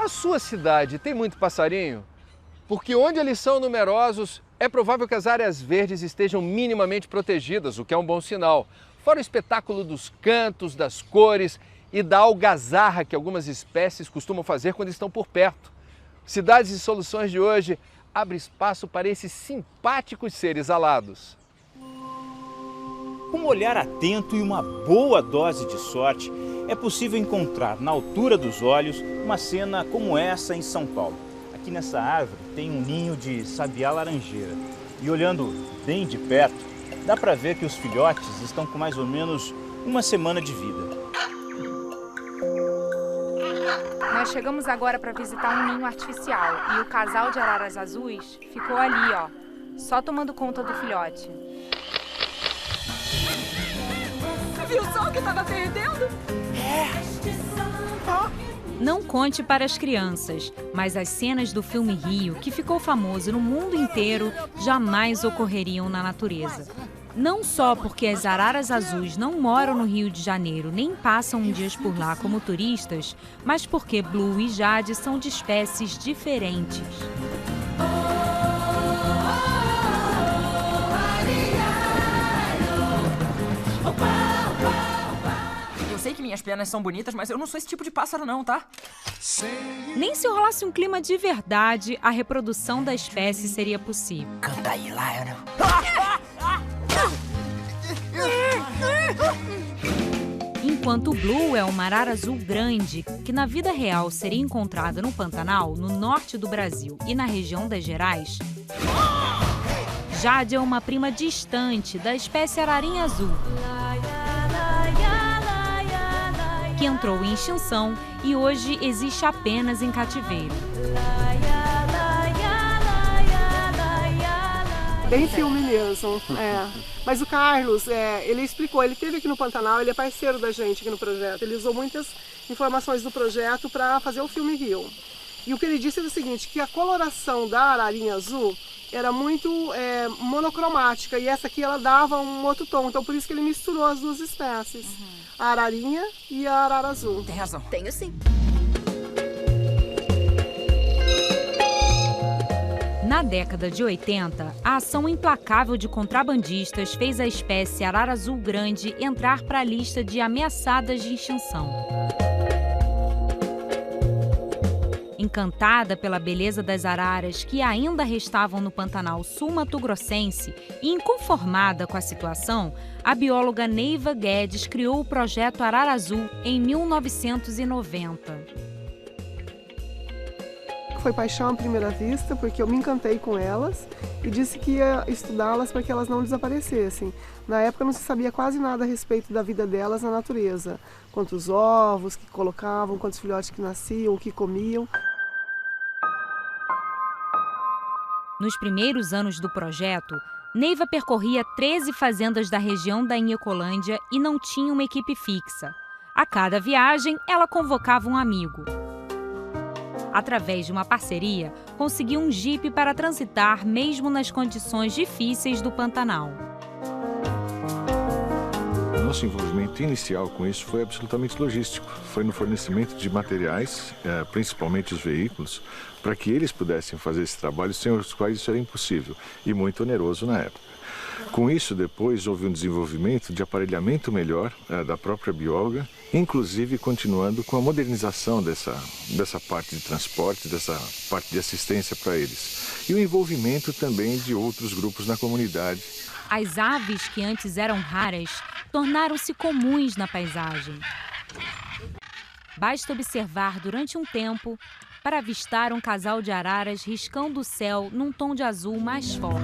A sua cidade tem muito passarinho? Porque onde eles são numerosos, é provável que as áreas verdes estejam minimamente protegidas, o que é um bom sinal. Fora o espetáculo dos cantos, das cores e da algazarra que algumas espécies costumam fazer quando estão por perto. Cidades e Soluções de hoje abre espaço para esses simpáticos seres alados. Com um olhar atento e uma boa dose de sorte, é possível encontrar na altura dos olhos uma cena como essa em São Paulo. Aqui nessa árvore tem um ninho de sabiá laranjeira e olhando bem de perto, dá para ver que os filhotes estão com mais ou menos uma semana de vida. Nós chegamos agora para visitar um ninho artificial e o casal de araras azuis ficou ali, ó, só tomando conta do filhote. Viu só o que tava perdendo? Não conte para as crianças, mas as cenas do filme Rio, que ficou famoso no mundo inteiro, jamais ocorreriam na natureza. Não só porque as araras azuis não moram no Rio de Janeiro nem passam dias por lá como turistas, mas porque Blue e Jade são de espécies diferentes. Eu sei que minhas penas são bonitas, mas eu não sou esse tipo de pássaro não, tá? Nem se rolasse um clima de verdade, a reprodução da espécie seria possível. Canta aí, Lionel. Enquanto o Blue é uma arara azul grande, que na vida real seria encontrada no Pantanal, no norte do Brasil e na região das Gerais, Jade é uma prima distante da espécie ararinha azul, que entrou em extinção e hoje existe apenas em cativeiro. Bem filme mesmo, Mas o Carlos, ele explicou, ele esteve aqui no Pantanal, ele é parceiro da gente aqui no projeto. Ele usou muitas informações do projeto para fazer o filme Rio. E o que ele disse é o seguinte, que a coloração da ararinha azul era muito monocromática e essa aqui ela dava um outro tom. Então por isso que ele misturou as duas espécies, a ararinha e a arara azul. Tem razão. Tenho sim. Na década de 80, a ação implacável de contrabandistas fez a espécie arara azul grande entrar para a lista de ameaçadas de extinção. Encantada pela beleza das araras que ainda restavam no Pantanal sul-mato-grossense e inconformada com a situação, a bióloga Neiva Guedes criou o projeto Arara Azul em 1990. Foi paixão à primeira vista, porque eu me encantei com elas e disse que ia estudá-las para que elas não desaparecessem. Na época não se sabia quase nada a respeito da vida delas na natureza. Quantos ovos que colocavam, quantos filhotes que nasciam, o que comiam. Nos primeiros anos do projeto, Neiva percorria 13 fazendas da região da Inhecolândia e não tinha uma equipe fixa. A cada viagem, ela convocava um amigo. Através de uma parceria, conseguiu um jipe para transitar mesmo nas condições difíceis do Pantanal. Nosso envolvimento inicial com isso foi absolutamente logístico. Foi no fornecimento de materiais, principalmente os veículos, para que eles pudessem fazer esse trabalho, sem os quais isso era impossível e muito oneroso na época. Com isso, depois, houve um desenvolvimento de aparelhamento melhor da própria bióloga, inclusive continuando com a modernização dessa parte de transporte, dessa parte de assistência para eles. E o envolvimento também de outros grupos na comunidade. As aves que antes eram raras tornaram-se comuns na paisagem. Basta observar durante um tempo para avistar um casal de araras riscando o céu num tom de azul mais forte.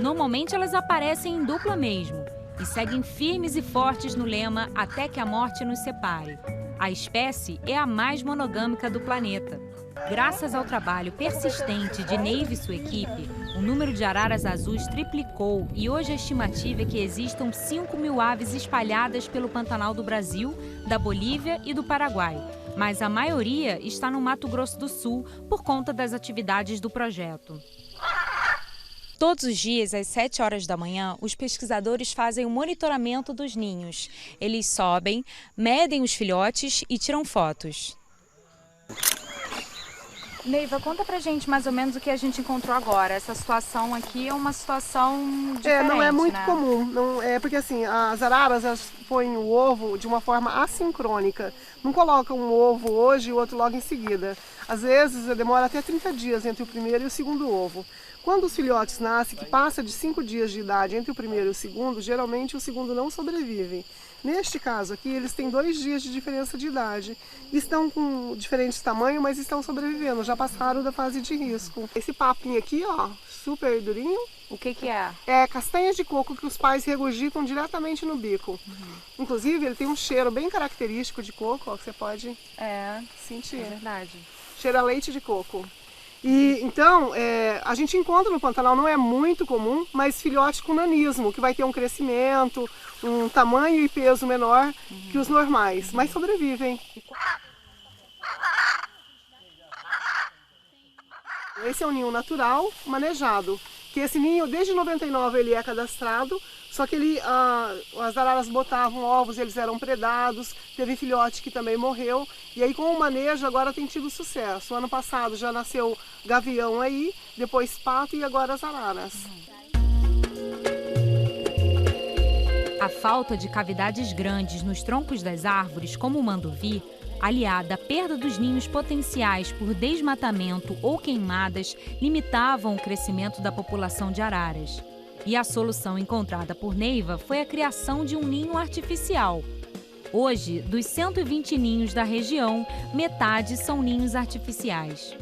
Normalmente elas aparecem em dupla mesmo e seguem firmes e fortes no lema até que a morte nos separe. A espécie é a mais monogâmica do planeta. Graças ao trabalho persistente de Neiva e sua equipe, o número de araras azuis triplicou e hoje a estimativa é que existam 5.000 aves espalhadas pelo Pantanal do Brasil, da Bolívia e do Paraguai. Mas a maioria está no Mato Grosso do Sul por conta das atividades do projeto. Todos os dias, às 7 horas da manhã, os pesquisadores fazem o monitoramento dos ninhos. Eles sobem, medem os filhotes e tiram fotos. Neiva, conta pra gente mais ou menos o que a gente encontrou agora. Essa situação aqui é uma situação diferente, não é muito né? comum. Não, porque assim, as araras elas põem o ovo de uma forma assincrônica. Não colocam um ovo hoje e o outro logo em seguida. Às vezes demora até 30 dias entre o primeiro e o segundo ovo. Quando os filhotes nascem, que passa de 5 dias de idade entre o primeiro e o segundo, geralmente o segundo não sobrevive. Neste caso aqui, eles têm 2 dias de diferença de idade. Estão com diferentes tamanhos, mas estão sobrevivendo, já passaram da fase de risco. Esse papinho aqui, ó, super durinho. O que que é? É castanhas de coco que os pais regurgitam diretamente no bico. Inclusive, ele tem um cheiro bem característico de coco, ó, que você pode sentir. É verdade. Cheira a leite de coco. E então, a gente encontra no Pantanal, não é muito comum, mas filhote com nanismo, que vai ter um crescimento, um tamanho e peso menor que os normais, mas sobrevivem. Esse é um ninho natural, manejado, que esse ninho, desde 99 ele é cadastrado, só que as araras botavam ovos, eles eram predados, teve filhote que também morreu, e aí com o manejo agora tem tido sucesso. O ano passado já nasceu gavião aí, depois pato e agora as araras. A falta de cavidades grandes nos troncos das árvores, como o mandovi, aliada à perda dos ninhos potenciais por desmatamento ou queimadas, limitavam o crescimento da população de araras. E a solução encontrada por Neiva foi a criação de um ninho artificial. Hoje, dos 120 ninhos da região, metade são ninhos artificiais.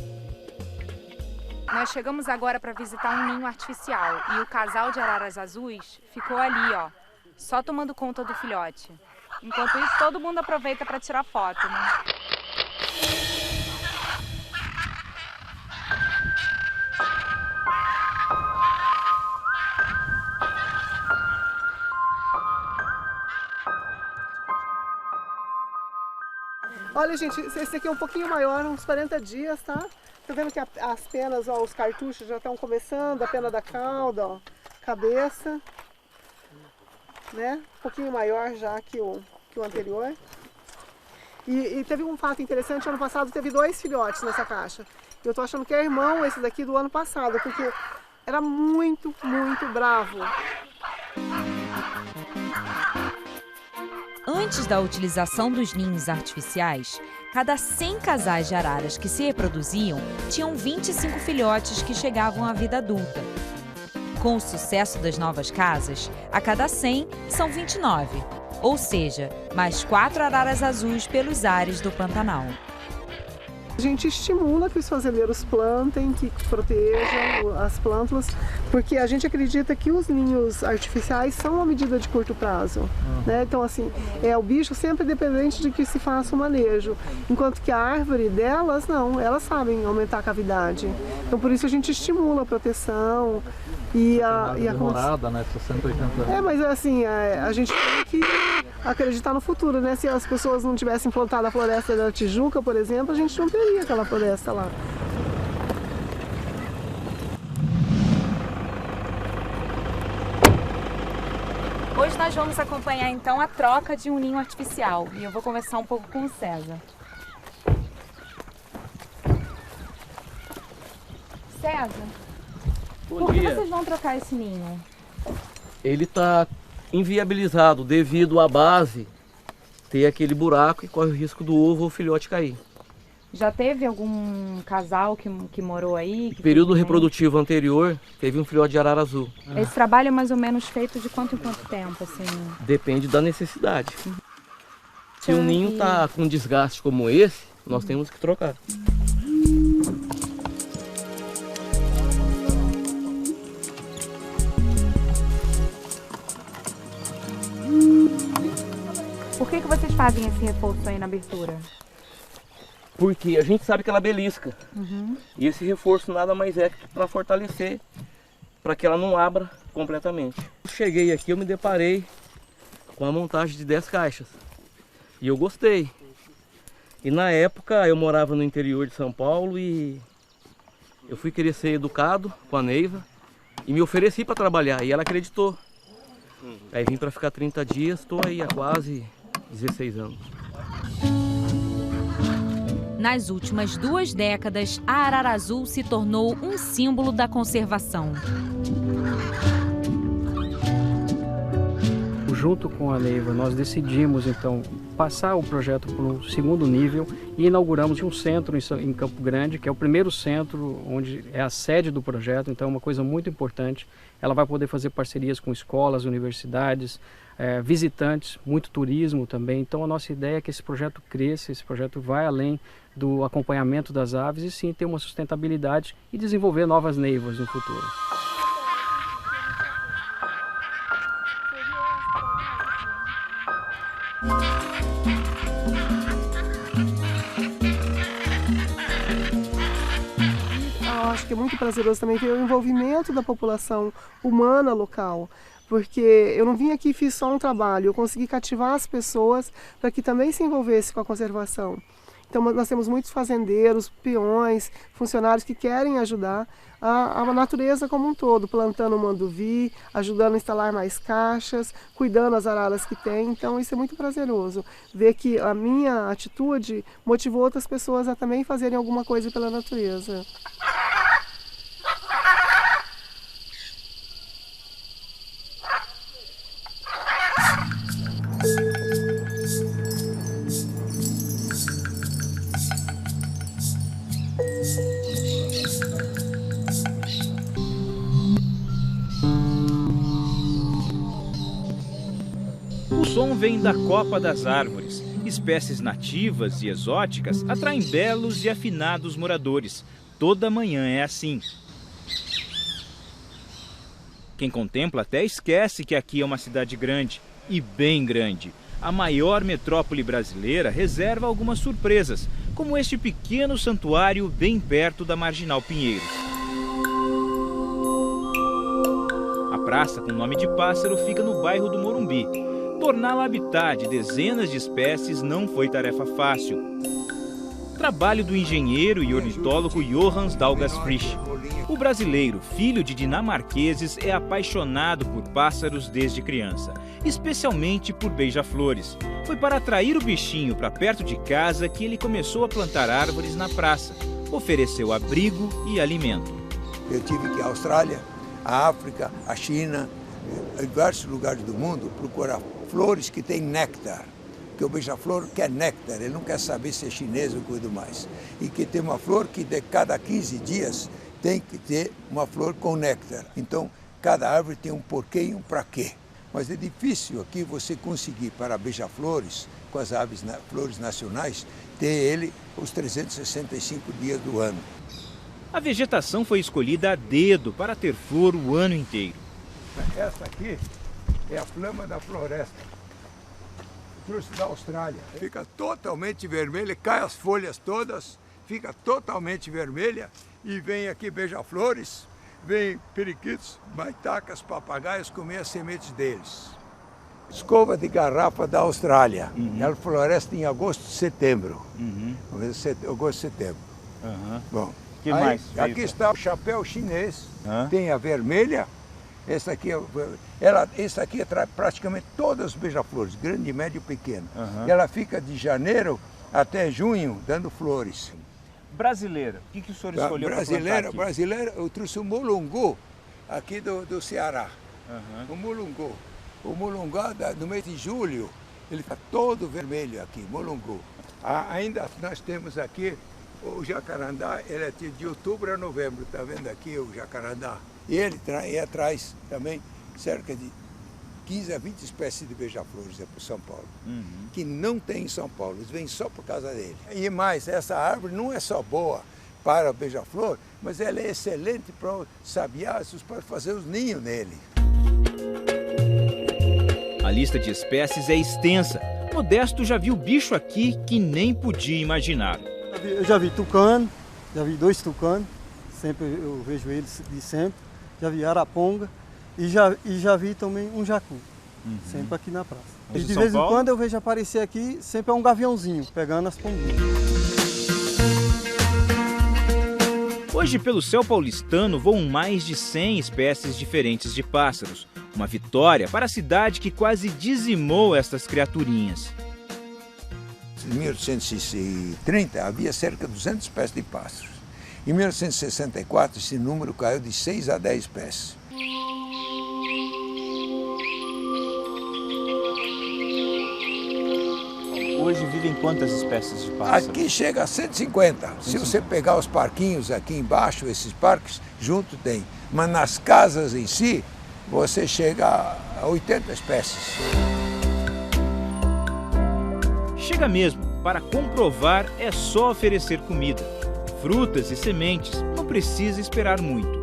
Nós chegamos agora para visitar um ninho artificial e o casal de araras azuis ficou ali, ó, só tomando conta do filhote. Enquanto isso, todo mundo aproveita para tirar foto, né? Olha, gente, esse aqui é um pouquinho maior, uns 40 dias, tá? Tá vendo que as penas, ó, os cartuchos já estão começando, a pena da cauda, ó, cabeça, né? Um pouquinho maior já que o anterior. E teve um fato interessante, ano passado teve 2 filhotes nessa caixa. Eu tô achando que é irmão esse daqui do ano passado, porque era muito, muito bravo. Antes da utilização dos ninhos artificiais, cada 100 casais de araras que se reproduziam tinham 25 filhotes que chegavam à vida adulta. Com o sucesso das novas casas, a cada 100 são 29, ou seja, mais 4 araras azuis pelos ares do Pantanal. A gente estimula que os fazendeiros plantem, que protejam as plântulas, porque a gente acredita que os ninhos artificiais são uma medida de curto prazo. Né? Então, assim, o bicho sempre dependente de que se faça o manejo, enquanto que a árvore delas, não, elas sabem aumentar a cavidade. Então, por isso a gente estimula a proteção. E a demorada, né? 60, 80 anos. Mas assim, a gente tem que acreditar no futuro, né? Se as pessoas não tivessem plantado a floresta da Tijuca, por exemplo, a gente não teria aquela floresta lá. Hoje nós vamos acompanhar então a troca de um ninho artificial e eu vou conversar um pouco com o César. César, por que vocês vão trocar esse ninho? Ele está inviabilizado devido à base ter aquele buraco e corre o risco do ovo ou filhote cair. Já teve algum casal que morou aí? No período reprodutivo anterior, teve um filhote de arara azul. Esse trabalho é mais ou menos feito de quanto em quanto tempo, assim? Depende da necessidade. Se o ninho está com desgaste como esse, nós temos que trocar. Por que vocês fazem esse reforço aí na abertura? Porque a gente sabe que ela belisca. E esse reforço nada mais é que para fortalecer, para que ela não abra completamente. Eu cheguei aqui, eu me deparei com a montagem de 10 caixas. E eu gostei. E na época eu morava no interior de São Paulo e eu fui querer ser educado com a Neiva. e me ofereci para trabalhar, e ela acreditou. Aí vim para ficar 30 dias, estou aí há quase 16 anos. Nas últimas 2 décadas, a arara azul se tornou um símbolo da conservação. Junto com a Neiva, nós decidimos então passar o projeto para um segundo nível e inauguramos um centro em Campo Grande, que é o primeiro centro onde é a sede do projeto, então é uma coisa muito importante. Ela vai poder fazer parcerias com escolas, universidades, visitantes, muito turismo também. Então a nossa ideia é que esse projeto cresça, esse projeto vai além do acompanhamento das aves e sim ter uma sustentabilidade e desenvolver novas neivas no futuro. Eu acho que é muito prazeroso também ver o envolvimento da população humana local, porque eu não vim aqui e fiz só um trabalho, eu consegui cativar as pessoas para que também se envolvessem com a conservação. Então nós temos muitos fazendeiros, peões, funcionários que querem ajudar a natureza como um todo, plantando manduvi, ajudando a instalar mais caixas, cuidando das araras que tem. Então isso é muito prazeroso, ver que a minha atitude motivou outras pessoas a também fazerem alguma coisa pela natureza. O som vem da copa das árvores. Espécies nativas e exóticas atraem belos e afinados moradores. Toda manhã é assim. Quem contempla até esquece que aqui é uma cidade grande, e bem grande. A maior metrópole brasileira reserva algumas surpresas, como este pequeno santuário bem perto da Marginal Pinheiros. A praça, com nome de pássaro, fica no bairro do Morumbi. Torná-la habitat de dezenas de espécies não foi tarefa fácil. Trabalho do engenheiro e ornitólogo Johannes Dalgas Frisch. O brasileiro, filho de dinamarqueses, é apaixonado por pássaros desde criança, especialmente por beija-flores. Foi para atrair o bichinho para perto de casa que ele começou a plantar árvores na praça. Ofereceu abrigo e alimento. Eu tive que ir à Austrália, à África, à China, em diversos lugares do mundo, procurar flores que têm néctar. Porque o beija-flor quer néctar, ele não quer saber se é chinês ou coisa mais. E que tem uma flor que de cada 15 dias tem que ter uma flor com néctar. Então, cada árvore tem um porquê e um para quê. Mas é difícil aqui você conseguir para beija-flores, com as aves flores nacionais, ter ele os 365 dias do ano. A vegetação foi escolhida a dedo para ter flor o ano inteiro. Essa aqui é a flama da floresta. Trouxe da Austrália. Fica totalmente vermelha, cai as folhas todas, fica totalmente vermelha e vem aqui beija-flores, vem periquitos, baitacas, papagaios comer as sementes deles. Escova de garrafa da Austrália. Ela floresce em agosto e setembro. Agosto e setembro. Bom, que aí, mais? Aqui está o chapéu chinês, tem a vermelha. Essa aqui atrai praticamente todas as beija-flores, grande, médio e pequeno. E ela fica de janeiro até junho dando flores. Brasileira, o que o senhor escolheu para plantar aqui? Brasileira, eu trouxe o mulungu aqui do Ceará. O mulungu. O mulungu no mês de julho, ele está todo vermelho aqui, mulungu. Ainda nós temos aqui o jacarandá, ele é de outubro a novembro, está vendo aqui o jacarandá? E ele traz também cerca de 15 a 20 espécies de beija-flores para São Paulo, que não tem em São Paulo, eles vêm só por causa dele. E mais, essa árvore não é só boa para o beija-flor, mas ela é excelente para os sabiás, para fazer os ninhos nele. A lista de espécies é extensa. Modesto já viu bicho aqui que nem podia imaginar. Eu já vi tucano, já vi 2 tucanos, sempre eu vejo eles de sempre. Já vi araponga e já vi também um jacu, sempre aqui na praça. E de vez em quando eu vejo aparecer aqui, sempre é um gaviãozinho, pegando as pombinhas. Hoje, pelo céu paulistano, voam mais de 100 espécies diferentes de pássaros. Uma vitória para a cidade que quase dizimou estas criaturinhas. Em 1830 havia cerca de 200 espécies de pássaros. Em 1964 esse número caiu de 6 a 10 espécies. Hoje vivem quantas espécies de pássaros? Aqui chega a 150. Se você pegar os parquinhos aqui embaixo, esses parques, junto tem. Mas nas casas em si, você chega a 80 espécies. Chega mesmo. Para comprovar, é só oferecer comida. Frutas e sementes, não precisa esperar muito.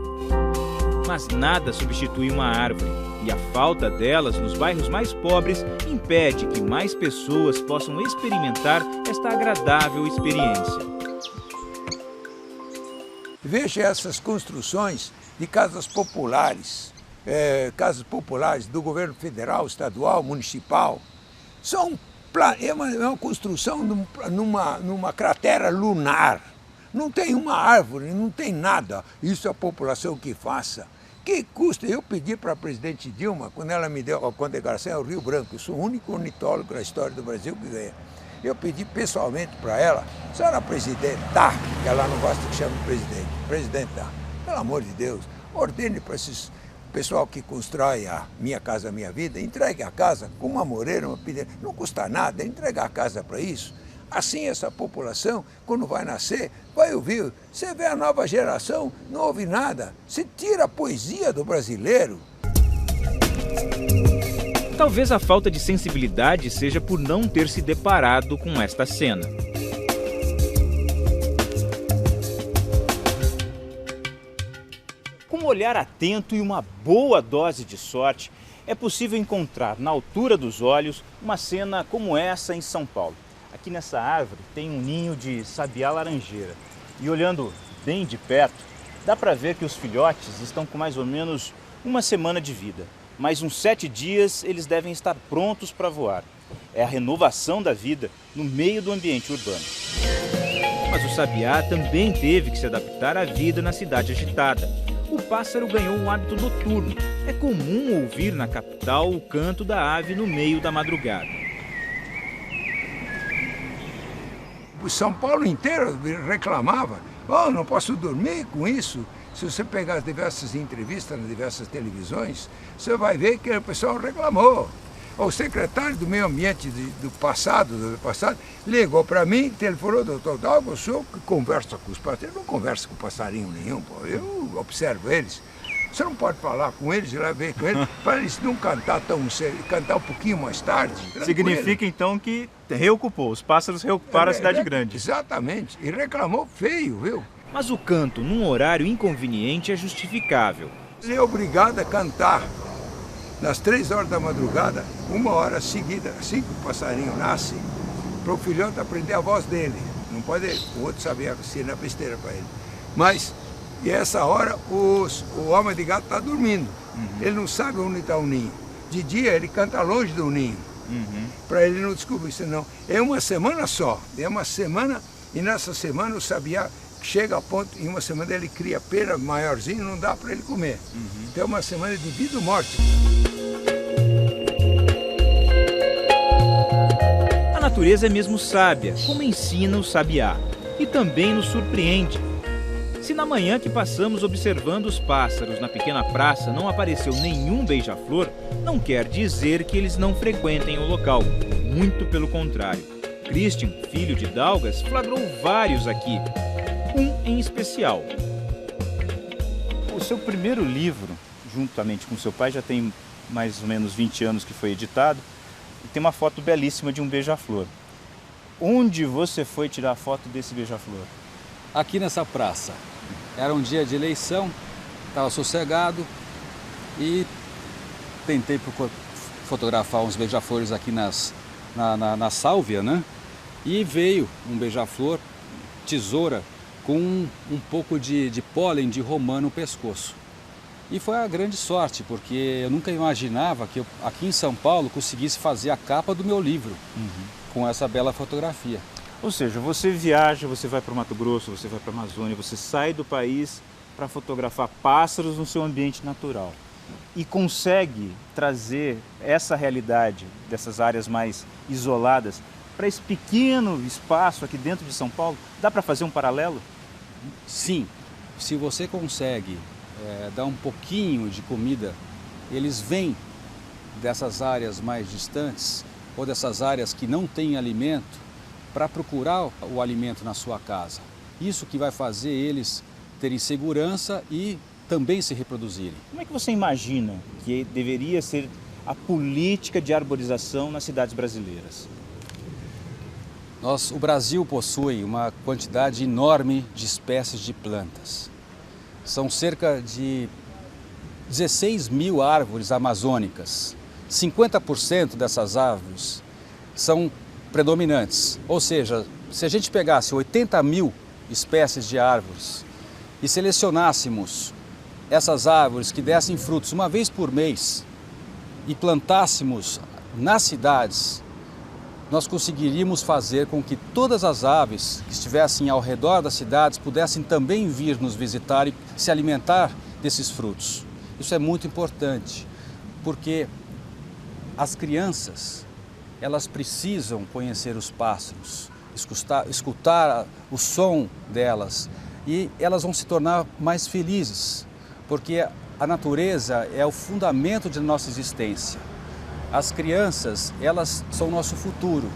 Mas nada substitui uma árvore. E a falta delas nos bairros mais pobres impede que mais pessoas possam experimentar esta agradável experiência. Veja essas construções de casas populares do governo federal, estadual, municipal. É uma construção numa cratera lunar. Não tem uma árvore, não tem nada. Isso é a população que faça. Que custa? Eu pedi para a presidente Dilma, quando ela me deu a condecoração ao Rio Branco, eu sou o único ornitólogo da história do Brasil que ganha. Eu pedi pessoalmente para ela, senhora presidenta, que ela não gosta que chame presidente, presidenta, pelo amor de Deus, ordene para esses pessoal que constrói a Minha Casa Minha Vida, entregue a casa com uma moreira, uma pedreira, não custa nada entregar a casa para isso. Assim essa população, quando vai nascer, vai ouvir. Você vê a nova geração, não ouve nada. Você tira a poesia do brasileiro. Talvez a falta de sensibilidade seja por não ter se deparado com esta cena. Com um olhar atento e uma boa dose de sorte, é possível encontrar na altura dos olhos uma cena como essa em São Paulo. Aqui nessa árvore tem um ninho de sabiá laranjeira. E olhando bem de perto, dá para ver que os filhotes estão com mais ou menos uma semana de vida. Mais uns 7 dias eles devem estar prontos para voar. É a renovação da vida no meio do ambiente urbano. Mas o sabiá também teve que se adaptar à vida na cidade agitada. O pássaro ganhou um hábito noturno. É comum ouvir na capital o canto da ave no meio da madrugada. O São Paulo inteiro reclamava, não posso dormir com isso. Se você pegar as diversas entrevistas nas diversas televisões, você vai ver que o pessoal reclamou. O secretário do meio ambiente do passado, ligou para mim, telefonou, doutor Dalgo, o senhor que conversa com os passarinhos, eu não converso com passarinho nenhum, eu observo eles. Você não pode falar com eles, ir lá ver com eles, para eles não cantar tão cedo, cantar um pouquinho mais tarde. Significa então que reocupou, os pássaros reocuparam a cidade grande. Exatamente, e reclamou feio, viu? Mas o canto num horário inconveniente é justificável. Ele é obrigado a cantar nas 3 horas da madrugada, 1 hora seguida, assim que o passarinho nasce, para o filhote aprender a voz dele. Não pode o outro saber ensinar besteira para ele. Mas, e essa hora, o homem de gato está dormindo. Ele não sabe onde está o ninho. De dia, ele canta longe do ninho. Para ele não descobrir isso, não. É uma semana só. É uma semana, e nessa semana o sabiá chega a ponto, em uma semana ele cria pera maiorzinho, não dá para ele comer. Então é uma semana de vida ou morte. A natureza é mesmo sábia, como ensina o sabiá. E também nos surpreende. Se na manhã que passamos observando os pássaros na pequena praça não apareceu nenhum beija-flor, não quer dizer que eles não frequentem o local. Muito pelo contrário. Christian, filho de Dalgas, flagrou vários aqui. Um em especial. O seu primeiro livro, juntamente com seu pai, já tem mais ou menos 20 anos que foi editado, e tem uma foto belíssima de um beija-flor. Onde você foi tirar a foto desse beija-flor? Aqui nessa praça. Era um dia de eleição, estava sossegado e tentei fotografar uns beija-flores aqui na sálvia, né? E veio um beija-flor, tesoura, com um pouco de pólen de romã no pescoço. E foi a grande sorte, porque eu nunca imaginava que eu, aqui em São Paulo, conseguisse fazer a capa do meu livro com essa bela fotografia. Ou seja, você viaja, você vai para o Mato Grosso, você vai para a Amazônia, você sai do país para fotografar pássaros no seu ambiente natural e consegue trazer essa realidade dessas áreas mais isoladas para esse pequeno espaço aqui dentro de São Paulo. Dá para fazer um paralelo? Sim, se você consegue dar um pouquinho de comida, eles vêm dessas áreas mais distantes ou dessas áreas que não têm alimento para procurar o alimento na sua casa. Isso que vai fazer eles terem segurança e também se reproduzirem. Como é que você imagina que deveria ser a política de arborização nas cidades brasileiras? O Brasil possui uma quantidade enorme de espécies de plantas. São cerca de 16 mil árvores amazônicas. 50% dessas árvores são predominantes. Ou seja, se a gente pegasse 80 mil espécies de árvores e selecionássemos essas árvores que dessem frutos uma vez por mês e plantássemos nas cidades, nós conseguiríamos fazer com que todas as aves que estivessem ao redor das cidades pudessem também vir nos visitar e se alimentar desses frutos. Isso é muito importante, porque as crianças, elas precisam conhecer os pássaros, escutar o som delas, e elas vão se tornar mais felizes, porque a natureza é o fundamento de nossa existência. As crianças, elas são o nosso futuro.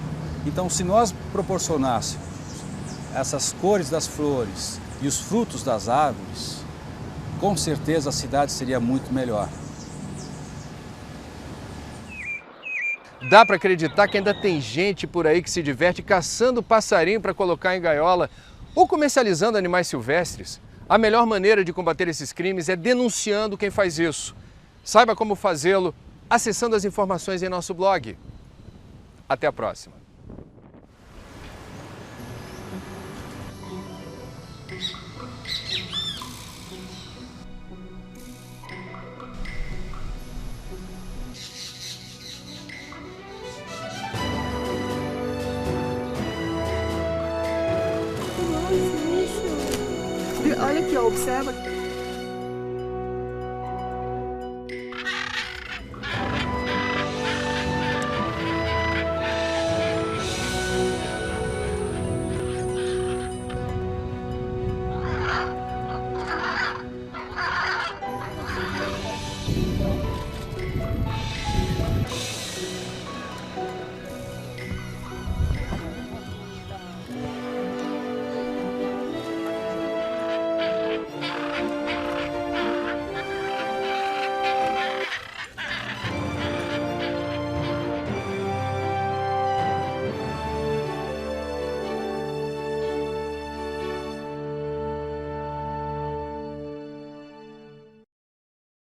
Então, se nós proporcionássemos essas cores das flores e os frutos das árvores, com certeza a cidade seria muito melhor. Dá para acreditar que ainda tem gente por aí que se diverte caçando passarinho para colocar em gaiola ou comercializando animais silvestres? A melhor maneira de combater esses crimes é denunciando quem faz isso. Saiba como fazê-lo acessando as informações em nosso blog. Até a próxima. Olha aqui, ó, observa.